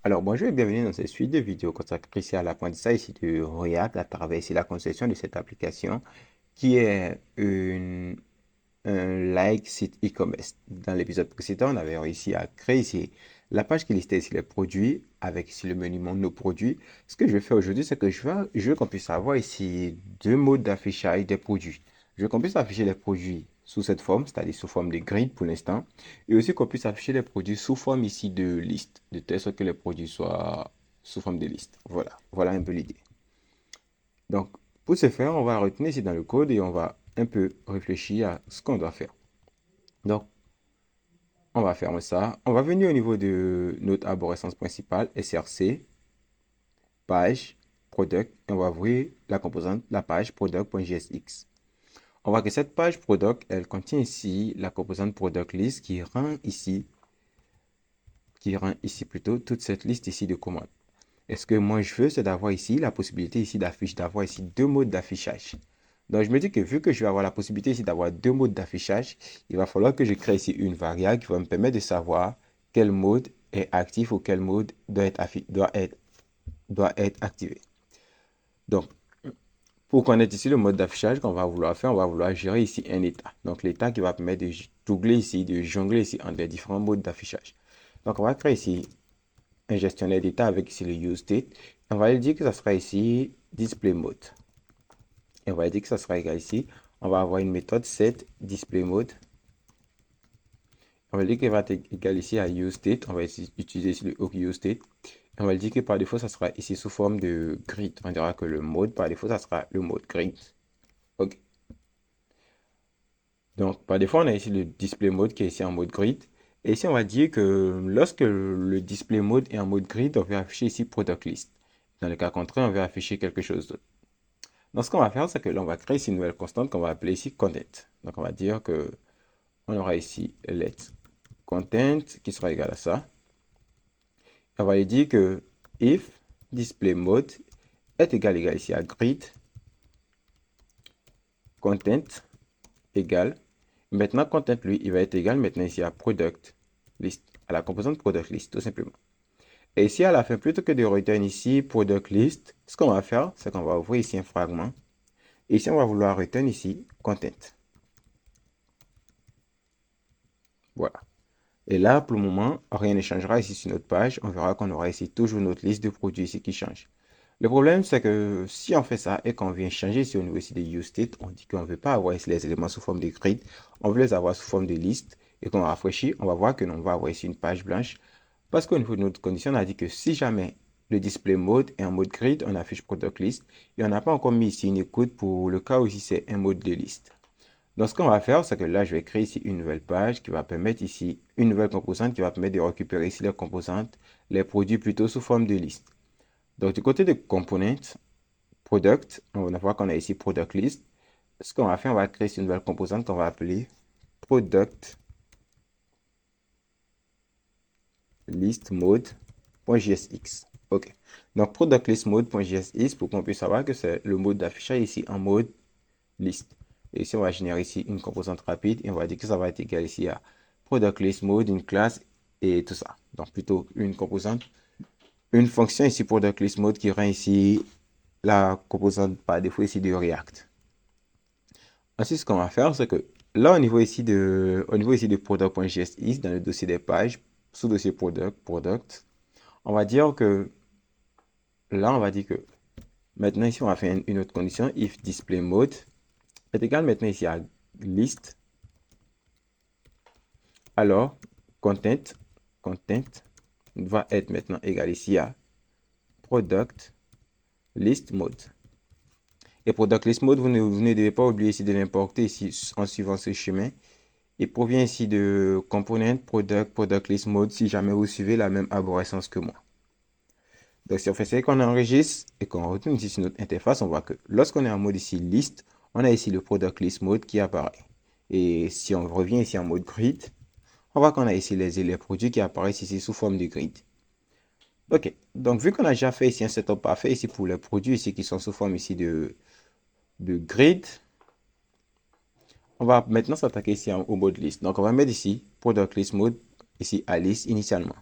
Alors, bonjour et bienvenue dans cette suite de vidéos consacrée ici à l'apprentissage ici de React à travers ici la conception de cette application qui est un like site e-commerce. Dans l'épisode précédent, on avait réussi à créer ici la page qui listait ici les produits avec ici le menu Mon nos produits. Ce que je vais faire aujourd'hui, c'est que je veux qu'on puisse avoir ici deux modes d'affichage des produits. Je veux qu'on puisse afficher les produits sous cette forme, c'est-à-dire sous forme de grid pour l'instant, et aussi qu'on puisse afficher les produits sous forme ici de liste, de telle sorte que les produits soient sous forme de liste. Voilà un peu l'idée. Donc, pour ce faire, on va retenir ici dans le code et on va un peu réfléchir à ce qu'on doit faire. Donc, on va fermer ça. On va venir au niveau de notre arborescence principale, SRC, page, product, et on va ouvrir la composante, la page product.jsx. On voit que cette page product, elle contient ici la composante product list qui rend ici plutôt toute cette liste ici de commandes. Et ce que moi je veux, c'est d'avoir ici la possibilité ici d'avoir ici deux modes d'affichage. Donc je me dis que vu que je vais avoir la possibilité ici d'avoir deux modes d'affichage, il va falloir que je crée ici une variable qui va me permettre de savoir quel mode est actif ou quel mode doit être activé. Donc, pour connaître ici le mode d'affichage qu'on va vouloir faire, on va vouloir gérer ici un état. Donc l'état qui va permettre de jongler ici entre les différents modes d'affichage. Donc on va créer ici un gestionnaire d'état avec ici le useState. On va lui dire que ça sera ici display mode. Et on va dire que ça sera égal ici. On va avoir une méthode set display mode. On va dire qu'elle va être égal ici à useState. On va utiliser ici le hook useState. Et on va dire que par défaut, ça sera ici sous forme de grid. On dira que le mode, par défaut, ça sera le mode grid. OK. Donc, par défaut, on a ici le display mode qui est ici en mode grid. Et ici, on va dire que lorsque le display mode est en mode grid, on va afficher ici product list. Dans le cas contraire, on va afficher quelque chose d'autre. Donc, ce qu'on va faire, c'est que là, on va créer ici une nouvelle constante qu'on va appeler ici content. Donc, on va dire que on aura ici let content qui sera égal à ça. Et on va lui dire que if display mode est égal ici à grid content égal. Maintenant, content, lui, il va être égal maintenant ici à product list, à la composante product list, tout simplement. Et ici, à la fin, plutôt que de return ici product list, ce qu'on va faire, c'est qu'on va ouvrir ici un fragment. Et ici, on va vouloir return ici content. Voilà. Et là, pour le moment, rien ne changera ici sur notre page. On verra qu'on aura ici toujours notre liste de produits ici qui change. Le problème, c'est que si on fait ça et qu'on vient changer ici au niveau ici de useState, on dit qu'on ne veut pas avoir ici les éléments sous forme de grid, on veut les avoir sous forme de liste. Et qu'on rafraîchit, on va voir que l'on va avoir ici une page blanche. Parce qu'au niveau de notre condition, on a dit que si jamais le display mode est en mode grid, on affiche product list. Et on n'a pas encore mis ici une écoute pour le cas où ici c'est un mode de liste. Donc, ce qu'on va faire, c'est que là, je vais créer ici une nouvelle page qui va permettre ici une nouvelle composante qui va permettre de récupérer ici les composantes, les produits plutôt sous forme de liste. Donc, du côté de component, product, on va voir qu'on a ici product list. Ce qu'on va faire, on va créer ici une nouvelle composante qu'on va appeler product list mode.jsx. OK. Donc, product list mode.jsx pour qu'on puisse savoir que c'est le mode d'affichage ici en mode liste. Et ici, on va générer ici une composante rapide et on va dire que ça va être égal ici à product list mode, une classe et tout ça. Donc, plutôt une composante, une fonction ici product list mode qui rend ici la composante par défaut ici de React. Ensuite, ce qu'on va faire, c'est que là, au niveau ici de product.jsx, dans le dossier des pages, sous dossier product, on va dire que là, on va dire que maintenant ici, on va faire une autre condition, if display mode est égal maintenant ici à list. Alors, content va être maintenant égal ici à product list mode. Et product list mode, vous ne devez pas oublier ici de l'importer ici en suivant ce chemin. Il provient ici de component product list mode si jamais vous suivez la même arborescence que moi. Donc, si on fait ça et qu'on enregistre et qu'on retourne ici sur notre interface, on voit que lorsqu'on est en mode ici list, on a ici le product list mode qui apparaît. Et si on revient ici en mode grid, on voit qu'on a ici les produits qui apparaissent ici sous forme de grid. OK. Donc, vu qu'on a déjà fait ici un setup parfait ici pour les produits ici qui sont sous forme ici de grid, on va maintenant s'attaquer ici au mode list. Donc, on va mettre ici product list mode ici à list initialement.